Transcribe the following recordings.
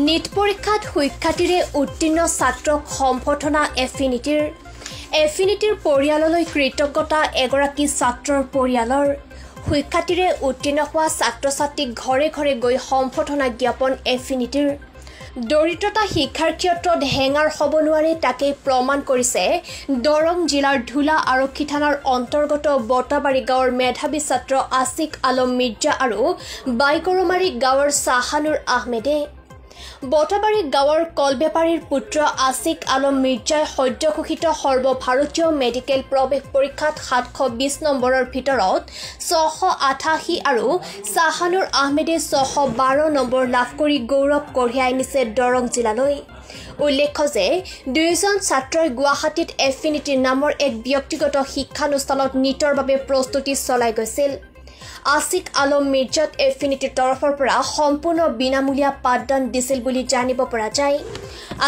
NEET পৰীক্ষাত সুখ্যাতিৰে উত্তীৰ্ণ ছাত্ৰক সম্বৰ্ধনা এফিনিটিৰ পৰিয়াললৈ কৃতজ্ঞতা এগৰাকী ছাত্ৰৰ পৰিয়ালৰ সুখ্যাতিৰে উত্তীৰ্ণ হোৱা ছাত্ৰ-ছাত্ৰীক ঘৰে ঘৰে গৈ সম্বৰ্ধনা জ্ঞাপন এফিনিটিৰ দৰিদ্ৰতা শিক্ষাৰ ক্ষেত্ৰত হেঙাৰ হ'ব নোৱাৰে তাকে প্ৰমাণ কৰিছে দৰং জিলাৰ ধুলা আৰক্ষী থানাৰ অন্তৰ্গত বটাবাৰী গাঁৱৰ মেধাৱী ছাত্ৰ আছিক আলম মিৰ্জা আৰু বাইকৰমাৰী গাঁৱৰ শাহানুৰ আহমেদে বটাবাৰী গাঁৱৰ কল বেপাৰীৰ পুত্ৰ আছিক আলম মিৰ্জাই সদ্যঘোষিত সৰ্বভাৰতীয় মেডিকেল প্ৰৱেশ পৰীক্ষাত 720 নম্বৰৰ ভিতৰত 688 আৰু শাহানুৰ আহমেদে 612 নম্বৰ লাভ কৰি গৌৰৱ কঢ়িয়াই আনিছে দৰং জিলালৈ। উল্লেখ্য যে দুয়োজন ছাত্ৰই গুৱাহাটীত এফিনিটি নামৰ এক ব্যক্তিগত শিক্ষানুষ্ঠানত নীটৰ বাবে প্ৰস্তুতি চলাই গৈছিল। আছিক আলম মিৰ্জাক এফিনিটিৰ তৰফৰ পৰা সম্পূৰ্ণ বিনামূলীয়া পাঠদান দিছিল বুলি জানিব পৰা যায়।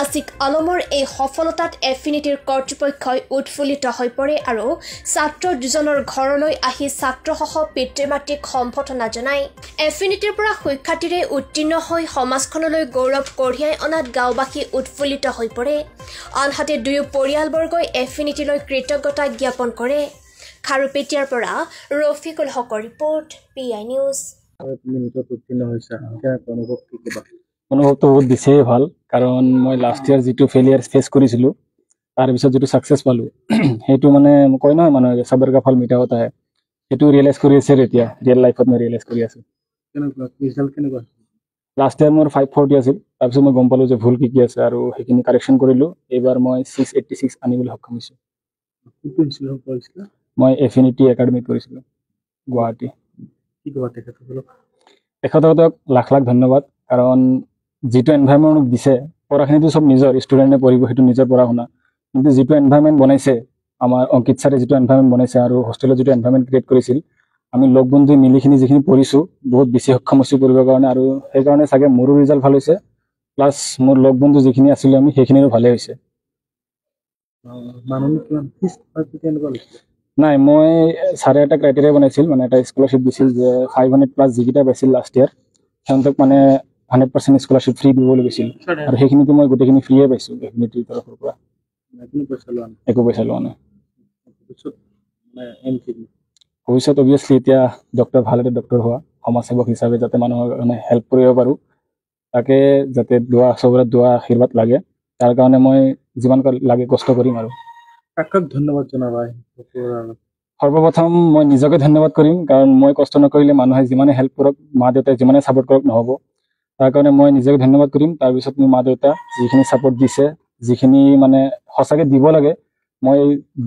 আছিক আলমৰ এই সফলতাত এফিনিটিৰ কৰ্তৃপক্ষই উৎফুল্লিত হৈ পৰে আৰু ছাত্ৰ দুজনৰ ঘৰলৈ আহি ছাত্ৰসহ পিতৃ-মাতৃক সম্বৰ্ধনা জনায়। এফিনিটিৰ পৰা সুখ্যাতিৰে উত্তীৰ্ণ হৈ সমাজখনলৈ গৌৰৱ কঢ়িয়াই অনাত গাঁওবাসী উৎফুল্লিত হৈ পৰে। আনহাতে দুয়ো পৰিয়ালবৰ্গই এফিনিটিলৈ কৃতজ্ঞতা জ্ঞাপন কৰে। খাৰুপেটিয়াৰ পৰা ৰফিকুল হকৰ ৰিপৰ্ট PI নিউজ। অনুভৱটো বহুত বেছিয়ে ভাল, কাৰণ মই লাষ্ট ইয়াৰ যিটো ফেইলিয়াৰ ফেচ কৰিছিলোঁ তাৰপিছত যিটো ছাকচেছ পালোঁ সেইটো মানে কয় নহয় মানুহে চাবৰ কা ফল মিঠা হতা হে, সেইটো ৰিয়েলাইজ কৰি আছে এতিয়া ৰিয়েল লাইফত মই ৰিয়েলাইজ কৰি আছোঁ। লাষ্ট ইয়াৰ মোৰ 540 আছিল, তাৰপিছত মই গম পালোঁ যে ভুল কি আছে আৰু সেইখিনি কাৰেকশ্যন কৰিলোঁ। এইবাৰ মই 686 আনিবলৈ সক্ষম হৈছোঁ। মই এফিনিটি একাডেমিত কৰিছিলোঁ গুৱাহাটী। তেখেতক লাখ লাখ ধন্যবাদ, কাৰণ যিটো এনভাইৰনমেণ্ট দিছে, পঢ়াখিনিতো চব নিজৰ ষ্টুডেণ্টে পঢ়িব, সেইটো নিজৰ পঢ়া শুনা, কিন্তু যিটো এনভাইৰনমেণ্ট বনাইছে আমাৰ অংকিত ছাৰে, যিটো এনভাইৰনমেণ্ট বনাইছে আৰু হোষ্টেলত যিটো এনভাইৰনমেণ্ট ক্ৰিয়েট কৰিছিল, আমি লগ বন্ধু মিলিখিনি যিখিনি পঢ়িছোঁ বহুত বেছি সক্ষম হৈছোঁ পঢ়িবৰ কাৰণে, আৰু সেইকাৰণে চাগে মোৰো ৰিজাল্ট ভাল হৈছে, প্লাছ মোৰ লগ বন্ধু যিখিনি আছিলোঁ আমি সেইখিনিৰো ভালেই হৈছে। নাই, মই ছাৰে এটা ক্ৰাইটেৰিয়া বনাইছিল, মানে এটা স্কলাৰশ্বিপ দিছিল যে 500+ যিকেইটা পাইছিল লাষ্ট ইয়াৰ সিহঁতক মানে 100% স্কলাৰশ্বিপ ফ্ৰী দিবলৈ গৈছিল, আৰু সেইখিনিতো মই গোটেইখিনি ফ্ৰীয়ে পাইছোঁ এফিনিটিৰ তৰফৰ পৰা, একো পইচা লোৱা নাই। ভৱিষ্যত অভিয়াছলি এতিয়া ভাল এটা ডক্টৰ হোৱা, সমাজসেৱক হিচাপে যাতে মানুহৰ মানে হেল্প কৰিব পাৰোঁ, তাকে যাতে চবৰে দোৱা আশীৰ্বাদ লাগে, তাৰ কাৰণে মই যিমান লাগে কষ্ট কৰিম। আৰু ধন্যবাদ জনাবা। সৰ্বপ্ৰথম মই নিজকে ধন্যবাদ কৰিম, কাৰণ মই কষ্ট নকৰিলে মানুহে যিমানে হেল্প কৰক, মা দেউতাই যিমানে ছাপোৰ্ট কৰক নহ'ব, তাৰ কাৰণে মই নিজকে ধন্যবাদ কৰিম। তাৰপিছত মোৰ মা দেউতা যিখিনি ছাপোৰ্ট দিছে, যিখিনি মানে সঁচাকৈ দিব লাগে, মই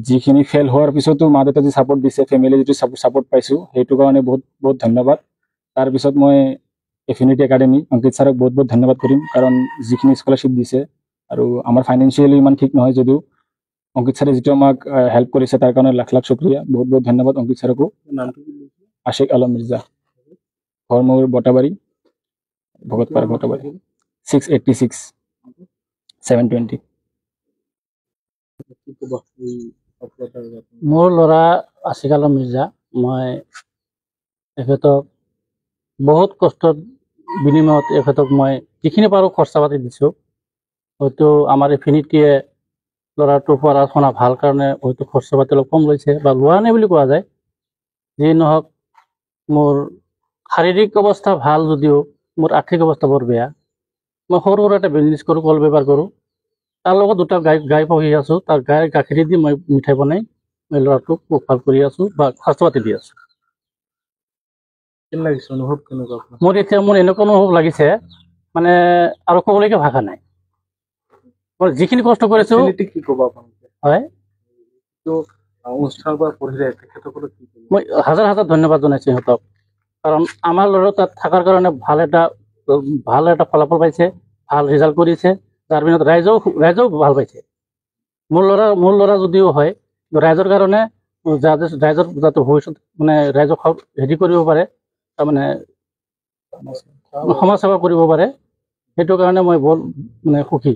যিখিনি ফেইল হোৱাৰ পিছতো মা দেউতা যি ছাপোৰ্ট দিছে, ফেমিলি যিটো ছাপোৰ্ট পাইছোঁ, সেইটো কাৰণে বহুত বহুত ধন্যবাদ। তাৰপিছত মই এফিনিটি একাডেমি অংকিত ছাৰক বহুত বহুত ধন্যবাদ কৰিম, কাৰণ যিখিনি স্কলাৰশ্বিপ দিছে, আৰু আমাৰ ফাইনেন্সিয়েলি ইমান ঠিক নহয় যদিও অংকিত ছাৰে যিটো আমাক হেল্প কৰিছে তাৰ কাৰণে লাখ লাখ শুক্ৰিয়া, বহুত বহুত ধন্যবাদ অংকিত ছাৰকো। আছিক আলম মিৰ্জা, ঘৰ মোৰ বটাবাৰী, ভগতপাৰা বটাবাৰী, 686 720। মোৰ ল'ৰা আছিক আলম মিৰ্জা, মই এখেতক বহুত কষ্টৰ বিনিময়ত এখেতক মই যিখিনি পাৰোঁ খৰচা পাতি দিছোঁ। হয়তো আমাৰ এফিনিটিয়ে ল'ৰাটোৰ পঢ়া শুনা ভাল কাৰণে হয়তো খৰচা পাতি অলপ কম লৈছে বা লোৱা নাই বুলি কোৱা যায়। যি নহওক, মোৰ শাৰীৰিক অৱস্থা ভাল যদিও মোৰ আৰ্থিক অৱস্থা বৰ বেয়া। মই সৰু এটা বিজনেছ কৰোঁ, কল বেপাৰ কৰোঁ, তাৰ লগত দুটা গাই পুহি আছোঁ। তাৰ গাইৰ গাখীৰ দি মই মিঠাই বনাই মই ল'ৰাটোক পোহপাল কৰি আছোঁ বা খৰচা পাতি দি আছোঁ। মোৰ এতিয়া এনেকুৱা অনুভৱ লাগিছে, মানে আৰু ক'বলৈকে ভাষা নাই। মই যিখিনি কষ্ট কৰিছোঁ, হয়, মই হাজাৰ হাজাৰ ধন্যবাদ জনাইছোঁ সিহঁতক, কাৰণ আমাৰ ল'ৰা তাত থকাৰ কাৰণে ভাল এটা ফলাফল পাইছে, ভাল ৰিজাল্ট কৰিছে, যাৰ পিছত ৰাইজেও ভাল পাইছে। মোৰ ল'ৰা যদিও হয়, ৰাইজৰ কাৰণে ৰাইজৰ যাতে ভৱিষ্যত মানে ৰাইজক হেৰি কৰিব পাৰে, তাৰমানে সমাজ সেৱা কৰিব পাৰে, সেইটো কাৰণে মই বৰ মানে সুখী।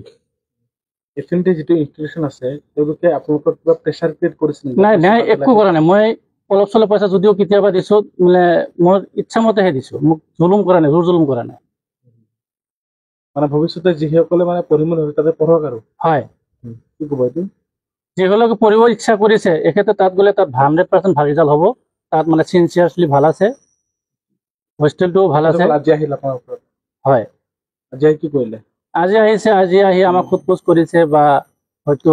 যিটো ইনষ্টিটিউচন আছে তেওঁলোকে আপোনালোকৰ কিবা প্ৰেছাৰ ক্ৰিয়েট কৰিছে? নাই, একো কৰা নাই। মই অলপ চলপ পইচা যদিও কেতিয়াবা দিছোঁ, মানে মই ইচ্ছামতেহে দিছোঁ, মোক জুলুম কৰা নাই, জোৰ জুলুম কৰা নাই। মানে ভৱিষ্যতে যিসকলে মানে পঢ়িম বুলি ভাবে তাতে পঢ়ক আৰু হয় কি ক'ব এইটো যিসকলকে পঢ়িব ইচ্ছা কৰিছে এখেতে তাত গ'লে তাত 100% ভাল ৰিজাল্ট হ'ব তাত মানে চিনচিয়াৰলি ভাল আছে হোষ্টেলটোও ভাল আছে আজি আহিল আপোনাৰ ওপৰত হয় আজি আহি কি কৰিলে আজি আহিছে আজি আহি আমাক সোধ পোছ কৰিছে বা হয়তো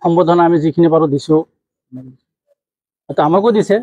সম্বোধনা আমি যিখিনি পাৰো দিছো আমাকো দিছে